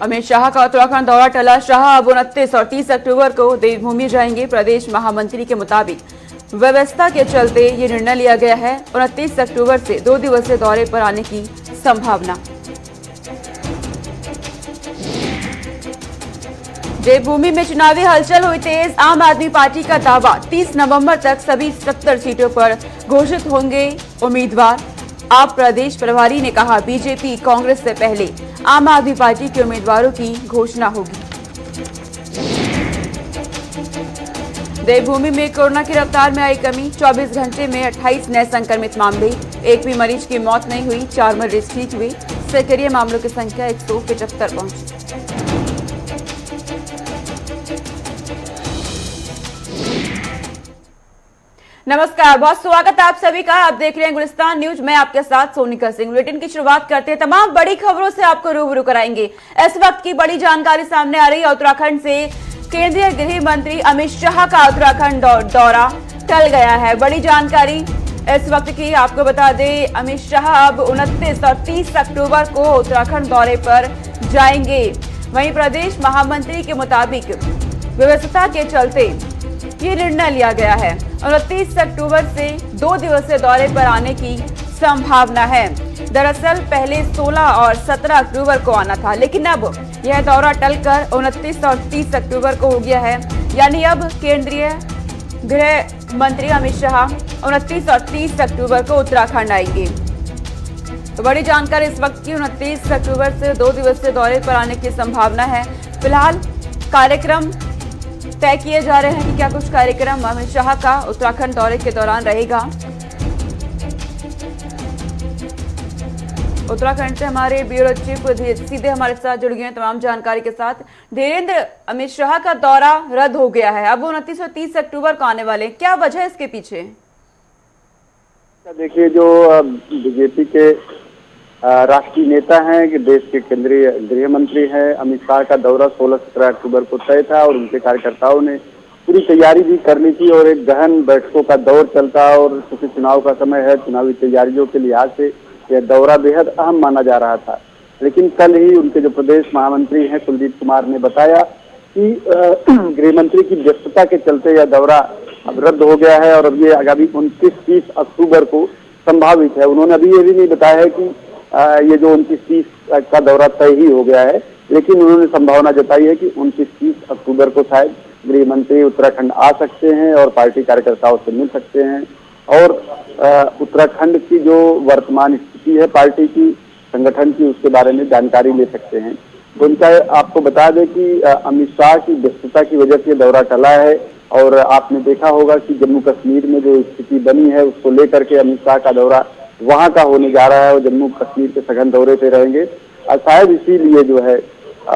अमित शाह का उत्तराखंड दौरा टला। शाह अब 29 और 30 अक्टूबर को देवभूमि जाएंगे। प्रदेश महामंत्री के मुताबिक व्यवस्था के चलते ये निर्णय लिया गया है। 29 अक्टूबर से 2 दिवसीय दौरे पर आने की संभावना। देवभूमि में चुनावी हलचल हुई तेज। आम आदमी पार्टी का दावा 30 नवंबर तक सभी 70 सीटों पर घोषित होंगे उम्मीदवार। आप प्रदेश प्रभारी ने कहा, बीजेपी कांग्रेस से पहले आम आदमी पार्टी के उम्मीदवारों की घोषणा होगी। देवभूमि में कोरोना की रफ्तार में आई कमी। 24 घंटे में 28 नए संक्रमित मामले। एक भी मरीज की मौत नहीं हुई। 4 मरीज ठीक हुए। सक्रिय मामलों की संख्या 175 पहुंची। नमस्कार, बहुत स्वागत है आप सभी का। आप देख रहे हैं गुलिस्तान न्यूज। मैं आपके साथ सोनिका सिंह। बुलेटिन की शुरुआत करते हैं। तमाम बड़ी खबरों से आपको रूबरू कराएंगे। इस वक्त की बड़ी जानकारी सामने आ रही है। उत्तराखंड से केंद्रीय गृह मंत्री अमित शाह का उत्तराखंड दौरा टल गया है। बड़ी जानकारी इस वक्त की आपको बता दें, अमित शाह अब 29 और 30 अक्टूबर को उत्तराखंड दौरे पर जाएंगे। वहीं प्रदेश महामंत्री के मुताबिक व्यवस्था के चलते ये निर्णय लिया गया है। 29 अक्टूबर से 2 दिवसीय दौरे पर आने की संभावना है। दरअसल पहले 16 और 17 अक्टूबर को आना था, लेकिन अब यह दौरा टलकर 29 और 30 अक्टूबर को हो गया है। यानी अब केंद्रीय गृह मंत्री अमित शाह 29 और 30 अक्टूबर को उत्तराखंड आएंगे। तो बड़ी जानकारी इस वक्त की। 29 अक्टूबर से 2 दिवसीय दौरे पर आने की संभावना है। फिलहाल कार्यक्रम तय किए जा रहे हैं कि क्या कुछ कार्यक्रम अमित शाह का उत्तराखंड दौरे के दौरान रहेगा। उत्तराखंड से हमारे ब्यूरो चीफ सीधे हमारे साथ जुड़ गए हैं तमाम जानकारी के साथ। धीरेन्द्र, अमित शाह का दौरा रद्द हो गया है। अब 29 और 30 अक्टूबर को आने वाले, क्या वजह है इसके पीछे? देखिए, जो बीजेपी के राष्ट्रीय नेता हैं कि देश के केंद्रीय गृह मंत्री हैं, अमित शाह का दौरा 16-17 अक्टूबर को तय था और उनके कार्यकर्ताओं ने पूरी तैयारी भी कर ली थी और एक गहन बैठकों का दौर चलता और चूंकि चुनाव का समय है, चुनावी तैयारियों के लिहाज से यह दौरा बेहद अहम माना जा रहा था। लेकिन कल ही उनके जो प्रदेश महामंत्री हैं कुलदीप कुमार ने बताया कि गृह मंत्री की व्यस्तता के चलते यह दौरा अब रद्द हो गया है और अब ये आगामी 29-30 अक्टूबर को संभावित है। उन्होंने अभी ये भी नहीं बताया है कि ये जो 29-30 का दौरा तय ही हो गया है, लेकिन उन्होंने संभावना जताई है कि 29-30 अक्टूबर को शायद गृह मंत्री उत्तराखंड आ सकते हैं और पार्टी कार्यकर्ताओं से मिल सकते हैं और उत्तराखंड की जो वर्तमान स्थिति है पार्टी की, संगठन की, उसके बारे में जानकारी ले सकते हैं। तो उनका आपको बता दें कि अमित शाह की व्यस्तता की वजह से दौरा टला है और आपने देखा होगा कि जम्मू कश्मीर में जो स्थिति बनी है उसको लेकर के अमित शाह का दौरा वहां का होने जा रहा है और जम्मू कश्मीर के सघन दौरे पे रहेंगे और शायद इसीलिए जो है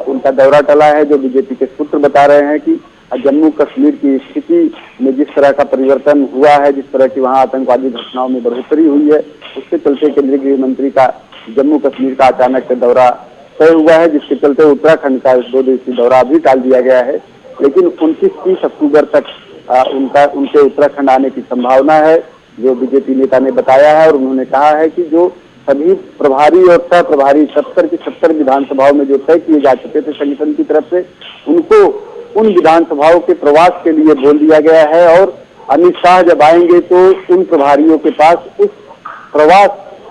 उनका दौरा टला है। जो बीजेपी के सूत्र बता रहे हैं कि जम्मू कश्मीर की स्थिति में जिस तरह का परिवर्तन हुआ है, जिस तरह की वहां आतंकवादी घटनाओं में बढ़ोतरी हुई है, उसके चलते केंद्रीय गृह मंत्री का जम्मू कश्मीर का अचानक दौरा तय हुआ है, जिसके चलते उत्तराखंड का 2 दिवसीय दौरा भी टाल दिया गया है। लेकिन 29-30 अक्टूबर तक उनके उत्तराखंड आने की संभावना है, जो बीजेपी नेता ने बताया है। और उन्होंने कहा है कि जो सभी प्रभारी और सह प्रभारी 70 की 70 विधानसभाओं में जो तय किए जा चुके थे संगठन की तरफ से, उनको उन विधानसभाओं के प्रवास के लिए बोल दिया गया है और अमित शाह जब आएंगे तो उन प्रभारियों के पास उस प्रवास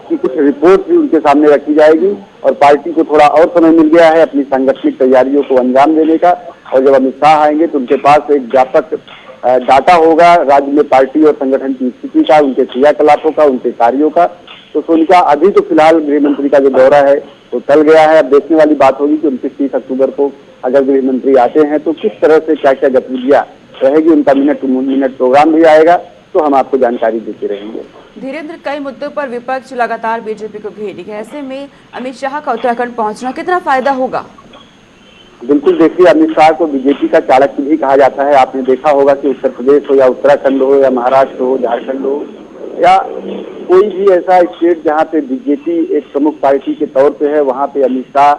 की कुछ रिपोर्ट भी उनके सामने रखी जाएगी और पार्टी को थोड़ा और समय मिल गया है अपनी सांगठनिक तैयारियों को अंजाम देने का। और जब अमित शाह आएंगे तो उनके पास एक व्यापक डाटा होगा राज्य में पार्टी और संगठन की स्थिति का, उनके क्रियाकलापों का, उनके कार्यों का। तो सोनिका, अभी तो फिलहाल गृह मंत्री का जो दौरा है वो टल गया है। अब देखने वाली बात होगी कि 29-30 अक्टूबर को अगर गृह मंत्री आते हैं तो किस तरह से क्या क्या गतिविधियां रहेगी, उनका मिनट टू मिनट प्रोग्राम भी आएगा तो हम आपको जानकारी देते रहेंगे। धीरेन्द्र, कई मुद्दों पर विपक्ष लगातार बीजेपी को घेरेगी, ऐसे में अमित शाह का उत्तराखंड पहुंचना कितना फायदा होगा? बिल्कुल, देखिए, अमित शाह को बीजेपी का चाणक्य भी कहा जाता है। आपने देखा होगा कि उत्तर प्रदेश हो या उत्तराखंड हो या महाराष्ट्र हो, झारखंड हो या कोई भी ऐसा स्टेट जहाँ पे बीजेपी एक प्रमुख पार्टी के तौर पे है, वहाँ पे अमित शाह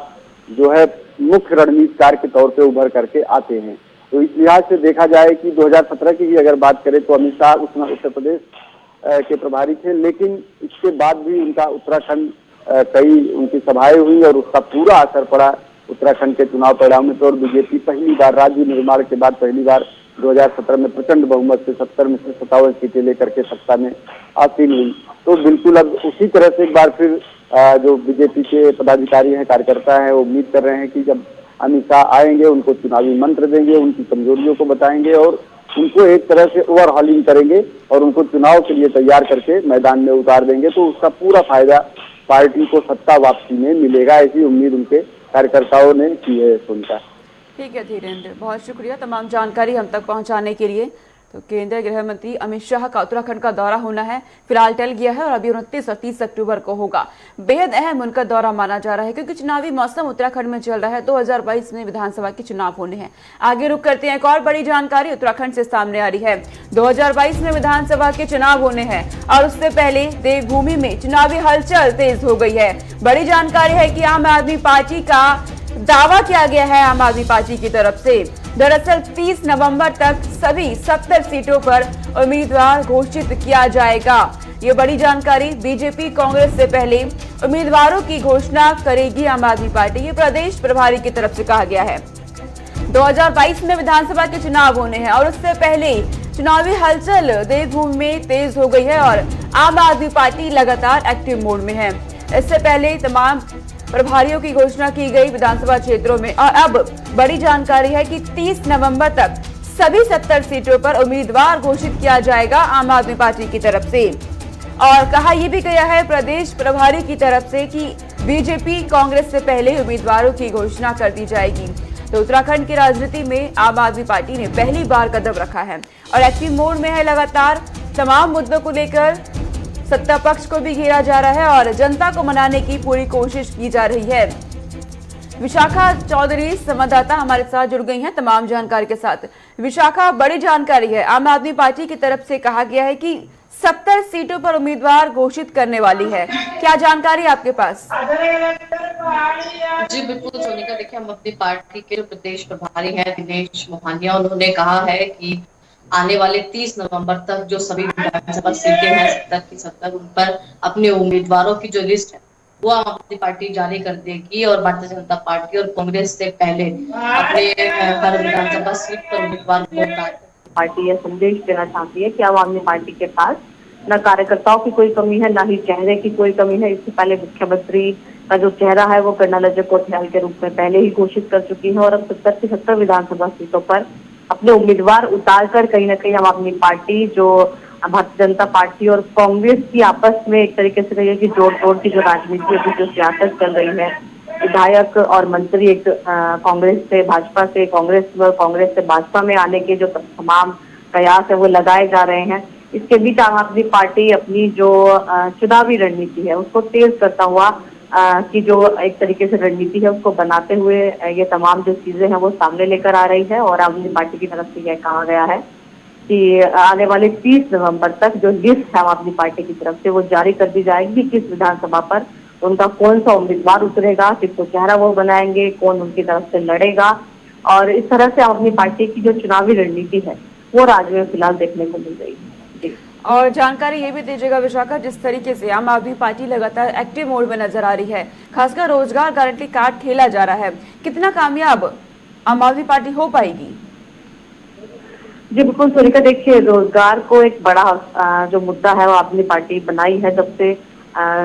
जो है मुख्य रणनीतिकार के तौर पे उभर करके आते हैं। तो इस लिहाज से देखा जाए कि 2017 की भी अगर बात करें तो अमित शाह उस समय उत्तर प्रदेश के प्रभारी थे, लेकिन इसके बाद भी उनका उत्तराखंड कई उनकी सभाएं हुई और उसका पूरा असर पड़ा उत्तराखंड के चुनाव परिणाम में। तो और बीजेपी पहली बार राज्य निर्माण के बाद पहली बार 2017 में प्रचंड बहुमत से 70 में से 57 सीटें लेकर के सत्ता में आसीन हुई। तो बिल्कुल अब उसी तरह से एक बार फिर जो बीजेपी के पदाधिकारी हैं, कार्यकर्ता हैं, वो उम्मीद कर रहे हैं कि जब अमित शाह आएंगे उनको चुनावी मंत्र देंगे, उनकी कमजोरियों को बताएंगे और उनको एक तरह से ओवरहॉलिंग करेंगे और उनको चुनाव के लिए तैयार करके मैदान में उतार देंगे। तो उसका पूरा फायदा पार्टी को सत्ता वापसी में मिलेगा, ऐसी उम्मीद उनके कार्यकर्ताओं ने की है। सोनिका, ठीक है धीरेन्द्र, बहुत शुक्रिया तमाम जानकारी हम तक पहुंचाने के लिए। तो केंद्रीय गृह मंत्री अमित शाह का उत्तराखंड का दौरा होना है, फिलहाल टल गया है और अभी 29 और 30 अक्टूबर को होगा। बेहद अहम उनका दौरा माना जा रहा है क्योंकि चुनावी मौसम उत्तराखंड में चल रहा है। 2022 में विधानसभा के चुनाव होने हैं। आगे रुक करते हैं, एक और बड़ी जानकारी उत्तराखंड से सामने आ रही है। 2022 में विधानसभा के चुनाव होने हैं और उससे पहले देवभूमि में चुनावी हलचल तेज हो गई है। बड़ी जानकारी है कि आम आदमी पार्टी का दावा किया गया है आम आदमी पार्टी की तरफ से। दरअसल 30 नवंबर तक सभी 70 सीटों पर उम्मीदवार घोषित किया जाएगा। ये बड़ी जानकारी बीजेपी कांग्रेस से पहले उम्मीदवारों की घोषणा करेगी आम आदमी पार्टी, ये प्रदेश प्रभारी की तरफ से कहा गया है। 2022 में विधानसभा के चुनाव होने हैं और उससे पहले चुनावी हलचल देवभूमि में तेज हो गई है और आम आदमी पार्टी लगातार एक्टिव मोड में है। इससे पहले तमाम प्रभारियों की घोषणा की गई विधानसभा क्षेत्रों में और अब बड़ी जानकारी है कि 30 नवंबर तक सभी 70 सीटों पर उम्मीदवार घोषित किया जाएगा आम आदमी पार्टी की तरफ से। और कहा यह भी गया है प्रदेश प्रभारी की तरफ से कि बीजेपी कांग्रेस से पहले उम्मीदवारों की घोषणा कर दी जाएगी। तो उत्तराखंड की राजनीति में आम आदमी पार्टी ने पहली बार कदम रखा है और एक्टिव मोड में है। लगातार तमाम मुद्दों को लेकर सत्ता पक्ष को भी घेरा जा रहा है और जनता को मनाने की पूरी कोशिश की जा रही है। विशाखा चौधरी संवाददाता हमारे साथ जुड़ गई हैं तमाम जानकारी के साथ। विशाखा, बड़ी जानकारी है, आम आदमी पार्टी की तरफ से कहा गया है कि 70 सीटों पर उम्मीदवार घोषित करने वाली है, क्या जानकारी आपके पास? जी बिल्कुल सोनिका, देखिए हम अपनी पार्टी के जो प्रदेश प्रभारी हैं दिनेश मोहानिया, उन्होंने कहा है कि आने वाले 30 नवंबर तक जो सभी विधानसभा सीटें हैं 70 की 70, उन पर अपने उम्मीदवारों की जो लिस्ट है वो आम आदमी पार्टी जारी कर देगी और भारतीय जनता पार्टी और कांग्रेस से पहले अपने हर विधानसभा सीट पर उम्मीदवार पार्टी यह संदेश देना चाहती है कि आम आदमी पार्टी के पास न कार्यकर्ताओं की कोई कमी है, न ही चेहरे की कोई कमी है। इससे पहले मुख्यमंत्री का जो चेहरा है वो कर्नल अजय कोठियाल के रूप में पहले ही घोषित कर चुकी है और अब 70 की 70 विधानसभा सीटों पर अपने उम्मीदवार उतारकर कहीं ना कहीं आम आदमी पार्टी जो भारतीय जनता पार्टी और कांग्रेस की आपस में एक तरीके से कहिए कि जोड़ तोड़ की जो राजनीति अभी जो सियासत चल रही है, विधायक और मंत्री एक कांग्रेस से भाजपा से कांग्रेस से भाजपा में आने के जो तमाम प्रयास है वो लगाए जा रहे हैं। इसके बीच आम आदमी पार्टी अपनी जो चुनावी रणनीति है उसको तेज करता हुआ की जो एक तरीके से रणनीति है उसको बनाते हुए ये तमाम जो चीजें हैं वो सामने लेकर आ रही है। और आम आदमी पार्टी की तरफ से यह कहा गया है कि आने वाले 30 नवंबर तक जो लिस्ट है आम आदमी पार्टी की तरफ से वो जारी कर दी जाएगी। किस विधानसभा पर उनका कौन सा उम्मीदवार उतरेगा, किसको चेहरा वो बनाएंगे, कौन उनकी तरफ से लड़ेगा, और इस तरह से आम आदमी पार्टी की जो चुनावी रणनीति है वो राज्य में फिलहाल देखने को मिल रही है। जी, और जानकारी ये भी दीजिएगा विशाखा, जिस तरीके से आम आदमी पार्टी लगातार एक्टिव मोड में नजर आ रही है, खासकर रोजगार गारंटी कार्ड खेला जा रहा है, कितना कामयाब आम आदमी पार्टी हो पाएगी? जी बिल्कुल सोनिका, देखिए रोजगार को एक बड़ा जो मुद्दा है वो आदमी पार्टी बनाई है जब से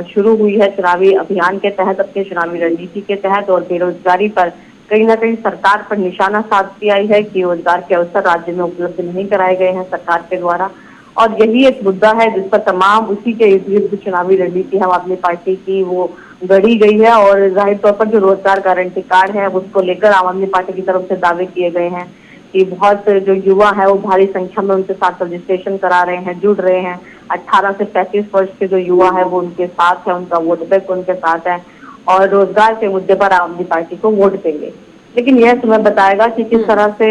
शुरू हुई है चुनावी अभियान के तहत, अपनी चुनावी रणनीति के तहत, और बेरोजगारी पर कहीं ना कहीं सरकार पर निशाना साधती आई है कि रोजगार के अवसर राज्य में उपलब्ध नहीं कराए गए हैं सरकार के द्वारा। और यही एक मुद्दा है जिस पर तमाम उसी के इर्द गिर्द चुनावी रणनीति है आदमी पार्टी की वो गढ़ी गई है। और जाहिर तौर पर जो रोजगार गारंटी कार्ड है उसको लेकर आम आदमी पार्टी की तरफ से दावे किए गए हैं कि बहुत जो युवा है वो भारी संख्या में उनके साथ रजिस्ट्रेशन करा रहे हैं, जुड़ रहे हैं। 18 से 35 वर्ष के जो युवा है वो उनके साथ है, उनका वोट बैंक उनके साथ है और रोजगार के मुद्दे पर आम आदमी पार्टी को वोट देंगे। लेकिन यह समय बताएगा कि किस तरह से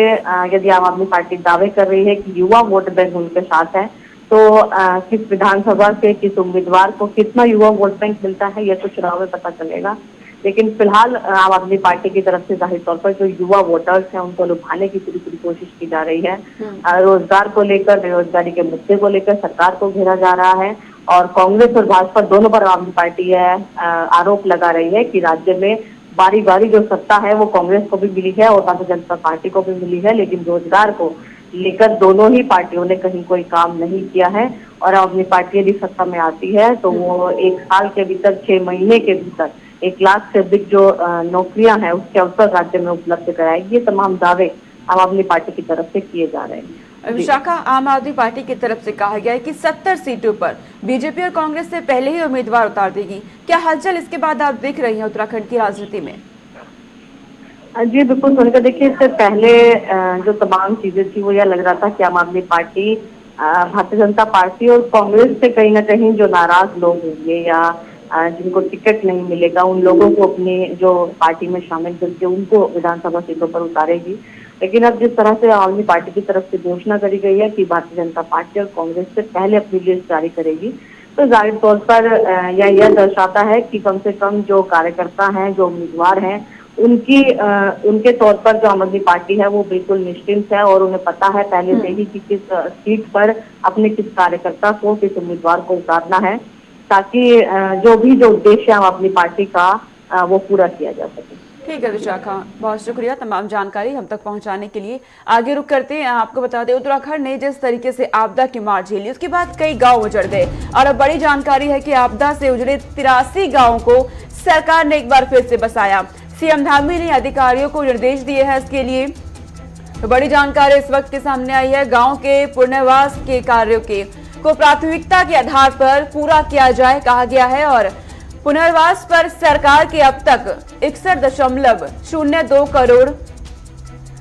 यदि आम आदमी पार्टी दावे कर रही है कि युवा वोट बैंक उनके साथ है तो किस विधानसभा से किस उम्मीदवार को कितना युवा वोट बैंक मिलता है यह तो चुनाव में पता चलेगा। लेकिन फिलहाल आम आदमी पार्टी की तरफ से जाहिर तौर पर जो युवा वोटर्स हैं उनको लुभाने की पूरी कोशिश की जा रही है। रोजगार को लेकर, बेरोजगारी के मुद्दे को लेकर सरकार को घेरा जा रहा है और कांग्रेस और भाजपा दोनों पर आम आदमी पार्टी आरोप लगा रही है कि राज्य में बारी बारी जो सत्ता है वो कांग्रेस को भी मिली है और भारतीय जनता पार्टी को भी मिली है, लेकिन रोजगार को लेकर दोनों ही पार्टियों ने कहीं कोई काम नहीं किया है। और अपनी पार्टी यदि सत्ता में आती है तो वो 1 साल के भीतर 6 महीने के भीतर 1 लाख से अधिक जो नौकरियां हैं उसके अवसर राज्य में उपलब्ध कराएगी। ये तमाम दावे आम आदमी पार्टी की तरफ से किए जा रहे हैं। विशाखा, आम आदमी पार्टी की तरफ से कहा गया है कि 70 सीटों पर बीजेपी और कांग्रेस से पहले ही उम्मीदवार उतार देगी। क्या हलचल इसके बाद आप देख रही हैं उत्तराखंड की राजनीति में? जी बिल्कुल सोनिका, देखिए इससे पहले जो तमाम चीजें थी वो यह लग रहा था कि आम आदमी पार्टी, भारतीय जनता पार्टी और कांग्रेस से कहीं ना कहीं जो नाराज लोग होंगे या जिनको टिकट नहीं मिलेगा उन लोगों को अपनी जो पार्टी में शामिल करके उनको विधानसभा सीटों पर उतारेगी। लेकिन अब जिस तरह से आम आदमी पार्टी की तरफ से घोषणा करी गई है कि भारतीय जनता पार्टी और कांग्रेस से पहले अपनी लिस्ट जारी करेगी, तो जाहिर तौर पर यह दर्शाता है कि कम से कम जो कार्यकर्ता हैं, जो उम्मीदवार हैं, उनके तौर पर जो आम आदमी पार्टी है वो बिल्कुल निश्चिंत है और उन्हें पता है पहले से ही कि किस सीट पर अपने किस कार्यकर्ता को, किस उम्मीदवार को उतारना है, ताकि जो उद्देश्य है आम आदमी पार्टी का वो पूरा किया जा सके। ठीक है विशाखा, बहुत शुक्रिया तमाम जानकारी हम तक पहुंचाने के लिए। आगे रुक करते हैं, आपको बता दें उत्तराखंड ने जिस तरीके से आपदा की मार झेली उसके बाद कई गांव उजड़ गए और अब बड़ी जानकारी है कि आपदा से उजड़े 83 गांवों को सरकार ने एक बार फिर से बसाया। सीएम धामी ने अधिकारियों को निर्देश दिए हैं इसके लिए। तो बड़ी जानकारी इस वक्त के सामने आई है। गांव के पुनर्वास के कार्यों को प्राथमिकता के आधार पर पूरा किया जाए कहा गया है और पुनर्वास पर सरकार के अब तक 61.02 करोड़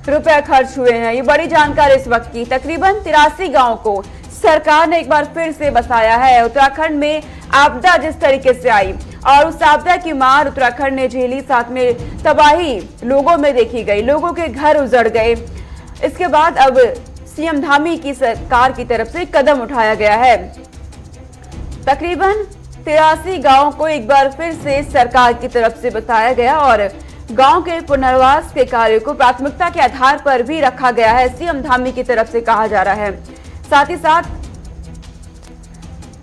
रुपए खर्च हुए हैं। ये बड़ी जानकारी इस वक्त की। तकरीबन 83 गांवों को सरकार ने एक बार फिर से बसाया है। उत्तराखंड में आपदा जिस तरीके से आई और उस आपदा की मार उत्तराखंड ने झेली, साथ में तबाही लोगों में देखी गई, लोगों के घर उजड़ गए। इसके बाद अब सीएम धामी की सरकार की तरफ से कदम उठाया गया है। तकरीबन 83 गांवों को एक बार फिर से सरकार की तरफ से बताया गया और गांव के पुनर्वास के कार्य को प्राथमिकता के आधार पर भी रखा गया है, सीएम धामी की तरफ से कहा जा रहा है। साथ ही साथ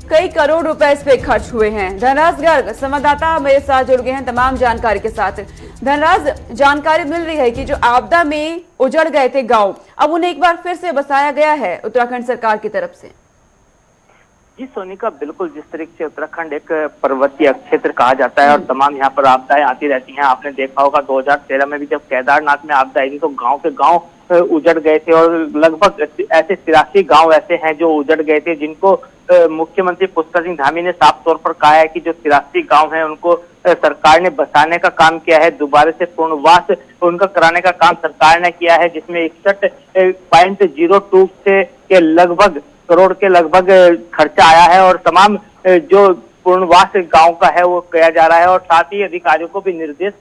कई करोड़ रुपए इस पे खर्च हुए हैं। धनराज गर्ग संवाददाता मेरे साथ जुड़ गए हैं तमाम जानकारी के साथ। धनराज, जानकारी मिल रही है कि जो आपदा में उजड़ गए थे गांव, अब उन्हें एक बार फिर से बसाया गया है उत्तराखंड सरकार की तरफ से। जी सोनिका, बिल्कुल जिस तरीके से उत्तराखंड एक पर्वतीय क्षेत्र कहा जाता है और तमाम यहाँ पर आपदाएं आती रहती हैं। आपने देखा होगा 2013 में भी जब केदारनाथ में आपदा आई थी तो गांव के गांव उजड़ गए थे और लगभग ऐसे 83 गांव ऐसे हैं जो उजड़ गए थे, जिनको मुख्यमंत्री पुष्कर सिंह धामी ने साफ तौर पर कहा है कि जो 83 गांव हैं उनको सरकार ने बसाने का काम किया है, दोबारा से पुनर्वास उनका कराने का काम सरकार ने किया है, जिसमें 61.02 के लगभग करोड़ के लगभग खर्चा आया है और तमाम जो पुनर्वास गांव का है वो किया जा रहा है। और साथ ही अधिकारियों को भी निर्देश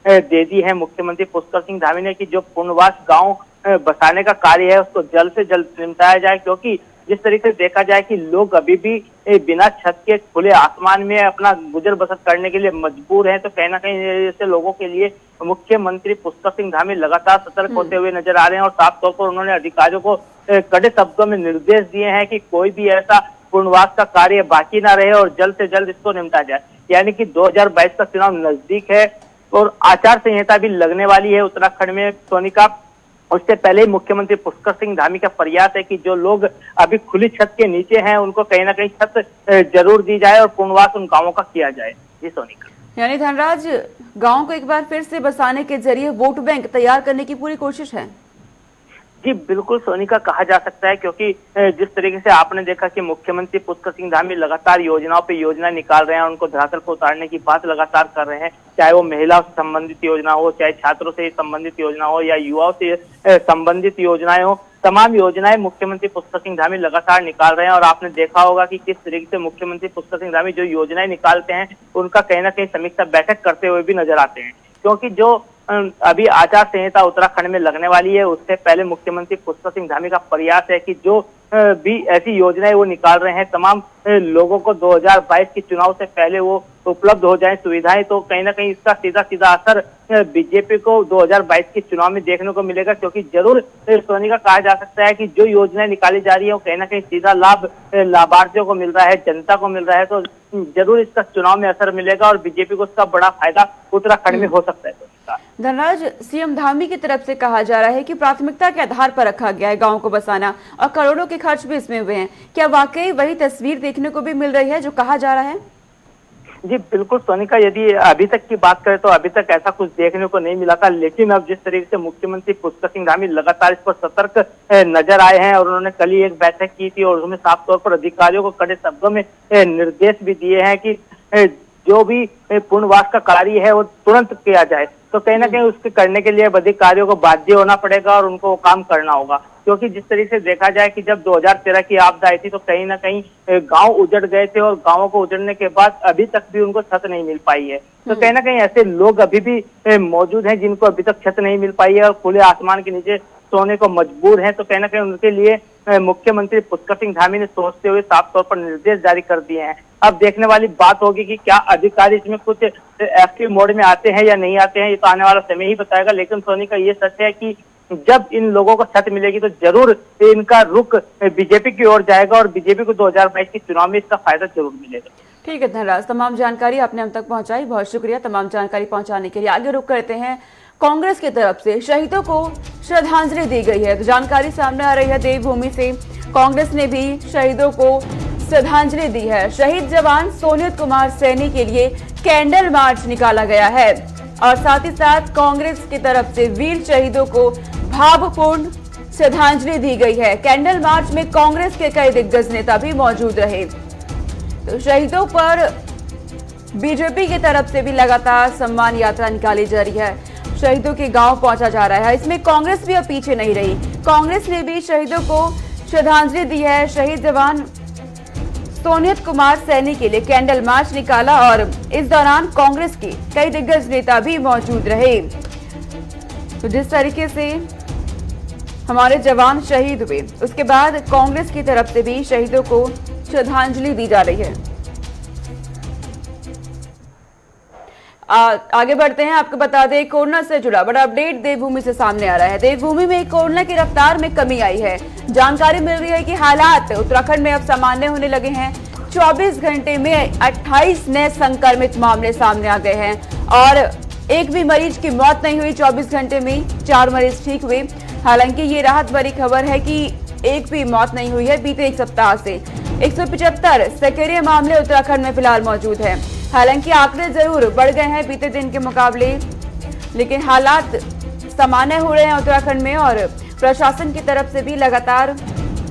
दे दी है मुख्यमंत्री पुष्कर सिंह धामी ने कि जो पुनर्वास गांव बसाने का कार्य है उसको जल्द से जल्द निपटाया जाए, क्योंकि जिस तरीके से देखा जाए कि लोग अभी भी बिना छत के खुले आसमान में अपना गुजर बसर करने के लिए मजबूर हैं, तो कहीं ना कहीं ऐसे लोगों के लिए मुख्यमंत्री पुष्कर सिंह धामी लगातार सतर्क होते हुए नजर आ रहे हैं और साफ तौर पर उन्होंने अधिकारियों को कड़े शब्दों में निर्देश दिए हैं कि कोई भी ऐसा पुनर्वास का कार्य बाकी ना रहे और जल्द से जल्द इसको निपटा जाए। यानी कि 2022 का चुनाव नजदीक है और आचार संहिता भी लगने वाली है उत्तराखंड में सोनिका। उससे पहले ही मुख्यमंत्री पुष्कर सिंह धामी का प्रयास है कि जो लोग अभी खुली छत के नीचे हैं उनको कहीं ना कहीं छत जरूर दी जाए और पुनर्वास उन गांवों का किया जाए। जी सोनिका, यानी धनराज, गांव को एक बार फिर से बसाने के जरिए वोट बैंक तैयार करने की पूरी कोशिश है। जी बिल्कुल सोनिका, कहा जा सकता है, क्योंकि जिस तरीके से आपने देखा कि मुख्यमंत्री पुष्कर सिंह धामी लगातार योजनाओं पे योजना निकाल रहे हैं, उनको धरातल पर उतारने की बात लगातार कर रहे हैं, चाहे वो महिलाओं से संबंधित योजना हो, चाहे छात्रों से संबंधित योजना हो या युवाओं से संबंधित योजनाएं हो, तमाम योजनाएं मुख्यमंत्री पुष्कर सिंह धामी लगातार निकाल रहे हैं। और आपने देखा होगा कि किस तरीके से मुख्यमंत्री पुष्कर सिंह धामी जो योजनाएं निकालते हैं उनका कहीं ना कहीं समीक्षा बैठक करते हुए भी नजर आते हैं, क्योंकि जो अभी आचार संहिता उत्तराखंड में लगने वाली है उससे पहले मुख्यमंत्री पुष्कर सिंह धामी का प्रयास है कि जो भी ऐसी योजनाएं वो निकाल रहे हैं तमाम लोगों को 2022 के चुनाव से पहले वो उपलब्ध हो जाए सुविधाएं, तो कहीं ना कहीं इसका सीधा सीधा असर बीजेपी को 2022 के चुनाव में देखने को मिलेगा। क्योंकि जरूर सोनिका कहा जा सकता है कि जो योजनाएं निकाली जा रही है वो कहीं ना कहीं सीधा लाभ लाभार्थियों को मिल रहा है, जनता को मिल रहा है, तो जरूर इसका चुनाव में असर मिलेगा और बीजेपी को इसका बड़ा फायदा उत्तराखंड में हो सकता है। धनराज, सीएम धामी की तरफ से कहा जा रहा है कि प्राथमिकता के आधार पर रखा गया है गांव को बसाना और करोड़ों के खर्च भी इसमें हुए हैं। क्या वाकई वही तस्वीर देखने को भी मिल रही है जो कहा जा रहा है? जी बिल्कुल सोनिका, यदि अभी तक की बात करें तो अभी तक ऐसा कुछ देखने को नहीं मिला था, लेकिन अब जिस तरीके से मुख्यमंत्री पुष्कर सिंह धामी लगातार इस पर सतर्क नजर आए हैं और उन्होंने कल ही एक बैठक की थी और उसमें साफ तौर पर अधिकारियों को कड़े शब्दों में निर्देश भी दिए हैं कि जो भी पुनर्वास का कार्य है वो तुरंत किया जाए। तो कहीं ना कहीं उसके करने के लिए अधिकारियों को बाध्य होना पड़ेगा और उनको वो काम करना होगा। क्योंकि जिस तरीके से देखा जाए कि जब 2013 की आपदा आई थी तो कहीं ना कहीं गांव उजड़ गए थे और गांवों को उजड़ने के बाद अभी तक भी उनको छत नहीं मिल पाई है। तो कहीं ना कहीं ऐसे लोग अभी भी मौजूद हैं जिनको अभी तक छत नहीं मिल पाई है और खुले आसमान के नीचे सोने को मजबूर हैं। तो कहीं ना कहीं उनके लिए मुख्यमंत्री पुष्कर सिंह धामी ने सोचते हुए साफ तौर पर निर्देश जारी कर दिए हैं। अब देखने वाली बात होगी कि क्या अधिकारी इसमें कुछ एक्टिव मोड में आते हैं या नहीं आते हैं, ये तो आने वाला समय ही बताएगा। लेकिन सोनिका ये सच है कि जब इन लोगों को छत मिलेगी तो जरूर इनका रुख बीजेपी की ओर जाएगा और बीजेपी को 2022 के चुनाव में इसका फायदा जरूर मिलेगा। ठीक है धनराज, तमाम जानकारी आपने हम तक पहुंचाई, बहुत शुक्रिया तमाम जानकारी पहुंचाने के लिए। आगे रुख करते हैं, कांग्रेस की तरफ से शहीदों को श्रद्धांजलि दी गई है। तो जानकारी सामने आ रही है देवभूमि से, कांग्रेस ने भी शहीदों को श्रद्धांजलि दी है। शहीद जवान सोनित कुमार सैनी के लिए कैंडल मार्च निकाला गया है और साथ ही साथ कांग्रेस की तरफ से वीर शहीदों को भावपूर्ण श्रद्धांजलि दी गई है। कैंडल मार्च में कांग्रेस के कई दिग्गज नेता भी मौजूद रहे। तो शहीदों पर बीजेपी की तरफ से भी लगातार सम्मान यात्रा निकाली जा रही है, शहीदों के गांव पहुंचा जा रहा है। इसमें कांग्रेस भी अब पीछे नहीं रही, कांग्रेस ने भी शहीदों को श्रद्धांजलि दी है। शहीद जवान सोनित कुमार सैनी के लिए कैंडल मार्च निकाला और इस दौरान कांग्रेस के कई दिग्गज नेता भी मौजूद रहे। तो जिस तरीके से हमारे जवान शहीद हुए, उसके बाद कांग्रेस की तरफ से भी शहीदों को श्रद्धांजलि दी जा रही है। आगे बढ़ते हैं, आपको बता दें कोरोना से जुड़ा बड़ा अपडेट देवभूमि से सामने आ रहा है। देवभूमि में कोरोना की रफ्तार में कमी आई है। जानकारी मिल रही है कि हालात उत्तराखंड में अब सामान्य होने लगे हैं। 24 घंटे में 28 नए संक्रमित मामले सामने आ गए हैं और एक भी मरीज की मौत नहीं हुई। 24 घंटे में 4 मरीज ठीक हुए। हालांकि ये राहत भरी खबर है कि एक भी मौत नहीं हुई है बीते एक सप्ताह से। 175 सक्रिय मामले उत्तराखंड में फिलहाल मौजूद है। हालांकि आंकड़े जरूर बढ़ गए हैं बीते दिन के मुकाबले, लेकिन हालात सामान्य हो रहे हैं उत्तराखंड में और प्रशासन की तरफ से भी लगातार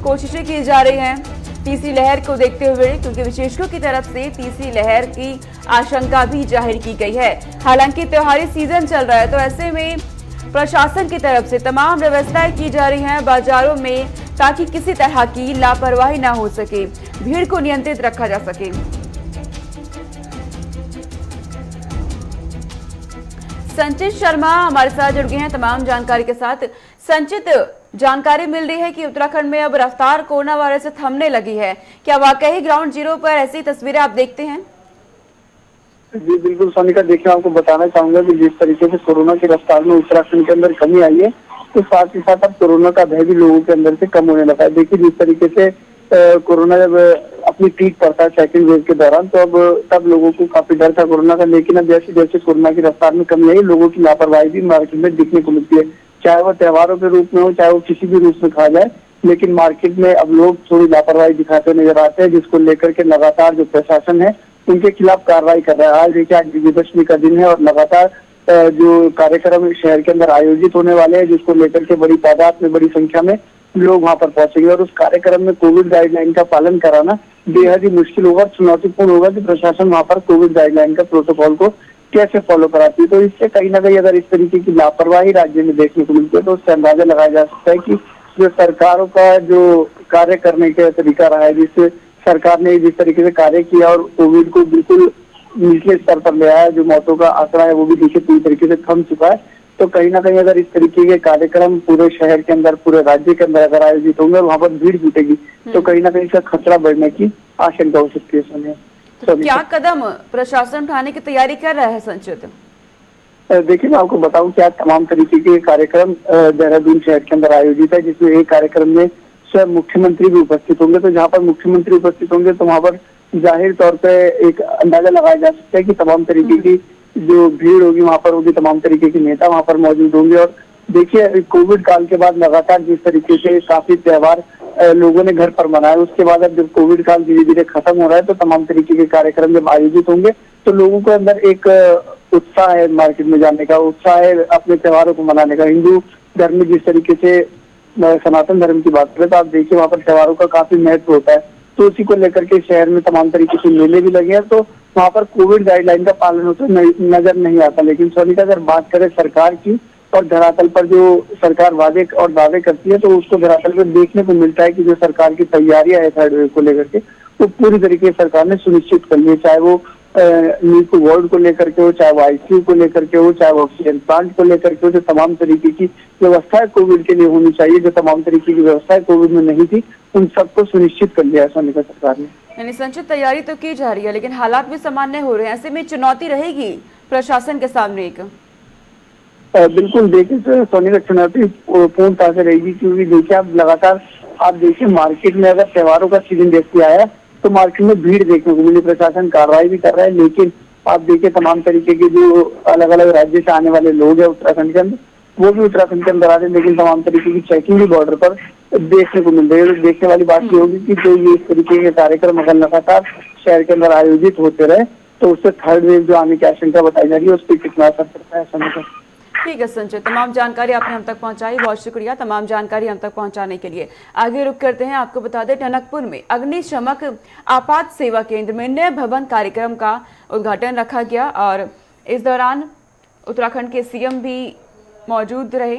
कोशिशें की जा रही हैं तीसरी लहर को देखते हुए, क्योंकि विशेषज्ञों की तरफ से तीसरी लहर की आशंका भी जाहिर की गई है। हालांकि त्योहारी सीजन चल रहा है, तो ऐसे में प्रशासन की तरफ से तमाम व्यवस्थाएं की जा रही हैं बाजारों में, ताकि किसी तरह की लापरवाही ना हो सके, भीड़ को नियंत्रित रखा जा सके। संचित शर्मा हमारे साथ जुड़ गए हैं तमाम जानकारी के साथ। संचित, जानकारी मिल रही है कि उत्तराखंड में अब रफ्तार कोरोना वायरस से थमने लगी है, क्या वाकई ग्राउंड जीरो पर ऐसी तस्वीरें आप देखते हैं? जी बिल्कुल सोनिका, देखिए आपको बताना चाहूंगा कि जिस तरीके से कोरोना की रफ्तार में उत्तराखंड के अंदर कमी आई है, तो साथ ही साथ अब कोरोना का भय भी लोगों के अंदर से कम होने लगा है। देखिए जिस तरीके से कोरोना जब अपनी पीक पर था सेकंड वेव के दौरान, तो अब तब लोगों को काफी डर था कोरोना का, लेकिन अब जैसे जैसे कोरोना की रफ्तार में कमी आई, लोगों की लापरवाही भी मार्केट में दिखने को मिलती है, चाहे वो त्योहारों के रूप में हो, चाहे वो किसी भी रूप में कहा जाए। लेकिन मार्केट में अब लोग थोड़ी लापरवाही दिखाते नजर आते हैं, जिसको लेकर के लगातार जो प्रशासन है उनके खिलाफ कार्रवाई कर रहा है। आज देखिए आज विजयदशमी का दिन है और लगातार जो कार्यक्रम शहर के अंदर आयोजित होने वाले हैं, जिसको लेकर के बड़ी तादाद में बड़ी संख्या में लोग वहां पर पहुंचेंगे और उस कार्यक्रम में कोविड गाइडलाइन का पालन कराना बेहद ही मुश्किल होगा, चुनौतीपूर्ण होगा कि प्रशासन वहां पर कोविड गाइडलाइन का प्रोटोकॉल को कैसे फॉलो कराती है। तो इससे कहीं ना कहीं अगर इस तरीके की लापरवाही राज्य में देखने को मिलती है, तो उससे अंदाजा लगाया जा सकता है कि जो सरकारों का जो कार्य करने का तरीका रहा है, जिससे सरकार ने जिस तरीके से कार्य किया और कोविड को बिल्कुल निचले स्तर पर ले आया, जो मौतों का आंकड़ा है वो भी देखिए पूरी तरीके से थम चुका है। तो कहीं ना कहीं अगर इस तरीके के कार्यक्रम पूरे शहर के अंदर, पूरे राज्य के अंदर अगर आयोजित होंगे और वहां पर भीड़ जुटेगी, तो कहीं ना कहीं इसका खतरा बढ़ने की आशंका हो सकती है। सोनिया, तो क्या कदम प्रशासन उठाने की तैयारी कर रहा है संचित? देखिए, मैं आपको बताऊं क्या तमाम तरीके के कार्यक्रम देहरादून शहर के अंदर आयोजित है, जिसमें एक कार्यक्रम में स्वयं मुख्यमंत्री भी उपस्थित होंगे। तो जहां पर मुख्यमंत्री उपस्थित होंगे तो वहां पर जाहिर तौर पे एक अंदाजा लगाया जा सकता है कि तमाम तरीके की जो भीड़ होगी वहां पर होगी, तमाम तरीके के नेता वहां पर मौजूद होंगे। और देखिए, कोविड काल के बाद लगातार जिस तरीके से काफी त्योहार लोगों ने घर पर मनाए, उसके बाद अब जब कोविड काल धीरे धीरे खत्म हो रहा है तो तमाम तरीके के कार्यक्रम जब आयोजित होंगे तो लोगों के अंदर एक उत्साह है मार्केट में जाने का, उत्साह है अपने त्योहारों को मनाने का। हिंदू धर्म में जिस तरीके से सनातन धर्म की बात करें तो आप देखिए वहाँ पर त्योहारों का काफी महत्व होता है। तो उसी को लेकर के शहर में तमाम तरीके से मेले भी लगे हैं, तो वहाँ पर कोविड गाइडलाइन का पालन होता नजर नहीं आता। लेकिन सोनिका, अगर बात करें सरकार की और धरातल पर जो सरकार वादे और दावे करती है तो उसको धरातल पर देखने को मिलता है कि जो सरकार की तैयारियां है थर्ड वेव को लेकर के वो पूरी तरीके से सरकार ने सुनिश्चित कर ली है। चाहे वो नीट वार्ड को लेकर के हो, चाहे वो आईसीयू को लेकर के हो, चाहे वो ऑक्सीजन प्लांट को लेकर के हो, जो तमाम तरीके की व्यवस्थाएं कोविड के लिए होनी चाहिए, जो तमाम तरीके की व्यवस्थाएं कोविड में नहीं थी, उन सबको सुनिश्चित कर लिया है सोनिका सरकार ने। यानी संचित तैयारी तो की जा रही है लेकिन हालात भी सामान्य हो रहे हैं, ऐसे में चुनौती रहेगी प्रशासन के सामने एक? बिल्कुल, देखिए सोनिका, चुनौती पूर्ण तरह से रहेगी, क्योंकि देखिए आप लगातार आप देखिए मार्केट में अगर त्योहारों का सीजन जैसे आया तो मार्केट में भीड़ देखने को मिली। प्रशासन कार्रवाई भी कर रहा है, लेकिन आप देखिए तमाम तरीके के जो अलग अलग राज्य से आने वाले लोग हैं उत्तराखंड के अंदर, वो भी उत्तराखंड के अंदर आ रहे हैं, लेकिन तमाम तरीके की चेकिंग भी बॉर्डर पर देखने को मिल रही है। तो देखने वाली बात ये होगी कि जो ये इस तरीके के कार्यक्रम अगर लगातार शहर के अंदर आयोजित होते रहे तो उससे थर्ड वेव जो आने की आशंका बताई जा रही है उस पर कितना असर पड़ता है समय। ठीक है संचित, तमाम जानकारी आपने हम तक पहुंचाई, बहुत शुक्रिया तमाम जानकारी हम तक पहुंचाने के लिए। आगे रुक करते हैं, आपको बता दें टनकपुर में अग्निशमक आपात सेवा केंद्र में नए भवन कार्यक्रम का उद्घाटन रखा गया और इस दौरान उत्तराखंड के सीएम भी मौजूद रहे।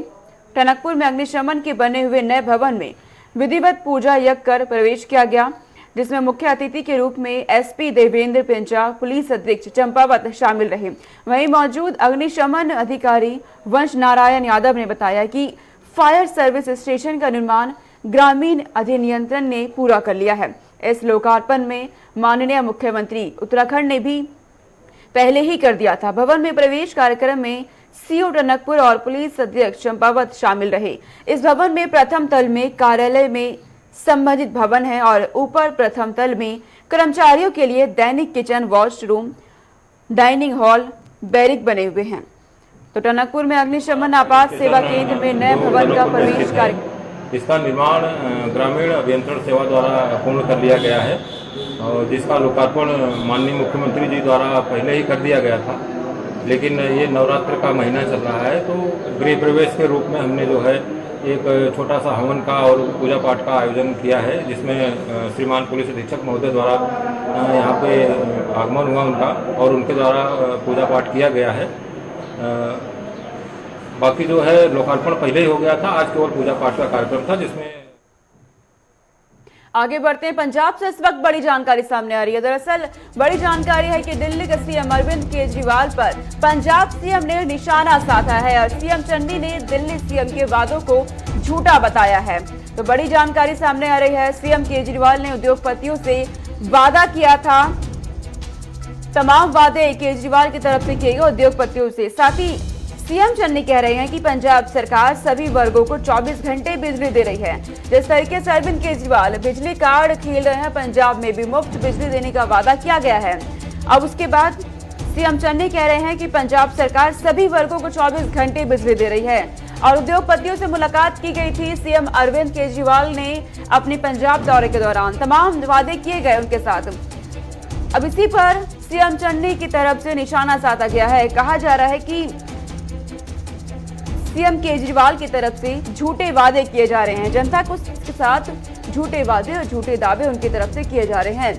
टनकपुर में अग्निशमन के बने हुए नए भवन में विधिवत पूजा यज्ञ कर प्रवेश किया गया, जिसमें मुख्य अतिथि के रूप में एसपी देवेंद्र पिंचा, पुलिस अधीक्षक चंपावत शामिल रहे। वहीं मौजूद अग्निशमन अधिकारी वंश नारायण यादव ने बताया कि फायर सर्विस स्टेशन का निर्माण ग्रामीण अधिनियंत्रण ने पूरा कर लिया है। इस लोकार्पण में माननीय मुख्यमंत्री उत्तराखंड ने भी पहले ही कर दिया था। भवन में प्रवेश कार्यक्रम में सीओ टनकपुर और पुलिस अधीक्षक चंपावत शामिल रहे। इस भवन में प्रथम तल में कार्यालय में संबंधित भवन है और ऊपर प्रथम तल में कर्मचारियों के लिए दैनिक kitchen, washroom, dining hall, barrack बने हुए हैं। तो टनकपुर में अग्निशमन आपात सेवा केंद्र में नए भवन का प्रवेश कार्यक्रम, इसका निर्माण ग्रामीण अभियंत्रण सेवा द्वारा पूर्ण कर लिया गया है और जिसका लोकार्पण माननीय मुख्यमंत्री जी द्वारा पहले ही कर दिया गया था। लेकिन ये नवरात्र का महीना चल रहा है तो गृह प्रवेश के रूप में हमने जो है एक छोटा सा हवन का और पूजा पाठ का आयोजन किया है, जिसमें श्रीमान पुलिस अधीक्षक महोदय द्वारा यहाँ पे आगमन हुआ उनका और उनके द्वारा पूजा पाठ किया गया है। बाकी जो है लोकार्पण पहले ही हो गया था, आज केवल पूजा पाठ का कार्यक्रम था जिसमें। आगे बढ़ते हैं, पंजाब से इस वक्त बड़ी जानकारी सामने आ रही है। दरअसल बड़ी जानकारी है कि दिल्ली के सीएम अरविंद केजरीवाल पर पंजाब सीएम ने निशाना साधा है और सीएम चन्नी ने दिल्ली सीएम के वादों को झूठा बताया है। तो बड़ी जानकारी सामने आ रही है, सीएम केजरीवाल ने उद्योगपतियों से वादा किया था, तमाम वादे केजरीवाल की तरफ से किए गए उद्योगपतियों से। साथ ही सीएम चन्नी कह रहे हैं कि पंजाब सरकार सभी वर्गों को 24 घंटे बिजली दे रही है। जिस तरीके से अरविंद केजरीवाल बिजली कार्ड खेल रहे हैं, पंजाब में भी मुफ्त बिजली देने का वादा किया गया है। अब उसके बाद सीएम चन्नी कह रहे हैं कि पंजाब सरकार सभी वर्गों को 24 घंटे बिजली दे रही है और उद्योगपतियों से मुलाकात की गई थी। सीएम अरविंद केजरीवाल ने अपने पंजाब दौरे के दौरान तमाम वादे किए गए उनके साथ। अब इसी पर सीएम चन्नी की तरफ से निशाना साधा गया है। कहा जा रहा है कि सीएम केजरीवाल की तरफ से झूठे वादे किए जा रहे हैं, जनता को के साथ झूठे वादे और झूठे दावे उनकी तरफ से किए जा रहे हैं।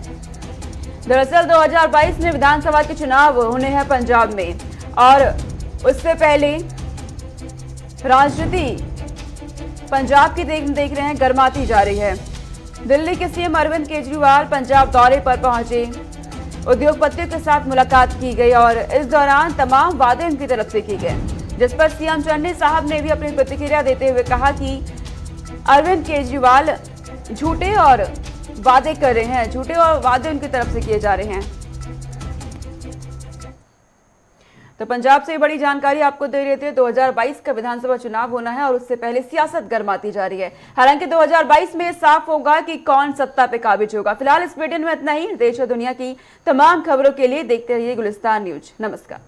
दरअसल 2022 में विधानसभा के चुनाव होने हैं पंजाब में और उससे पहले राजनीति पंजाब की देख रहे हैं गर्माती जा रही है। दिल्ली के सीएम अरविंद केजरीवाल पंजाब दौरे पर पहुंचे, उद्योगपतियों के साथ मुलाकात की गई और इस दौरान तमाम वादे उनकी तरफ से किए गए, जिस पर सीएम चन्नी साहब ने भी अपनी प्रतिक्रिया देते हुए कहा कि अरविंद केजरीवाल झूठे और वादे कर रहे हैं, झूठे और वादे उनकी तरफ से किए जा रहे हैं। तो पंजाब से बड़ी जानकारी आपको दे रहे थे। 2022 का विधानसभा चुनाव होना है और उससे पहले सियासत गर्माती जा रही है। हालांकि 2022 में साफ होगा कि कौन सत्ता पे काबिज होगा। फिलहाल इस बुलेटिन में इतना ही। देश और दुनिया की तमाम खबरों के लिए देखते रहिए गुलिस्तान न्यूज। नमस्कार।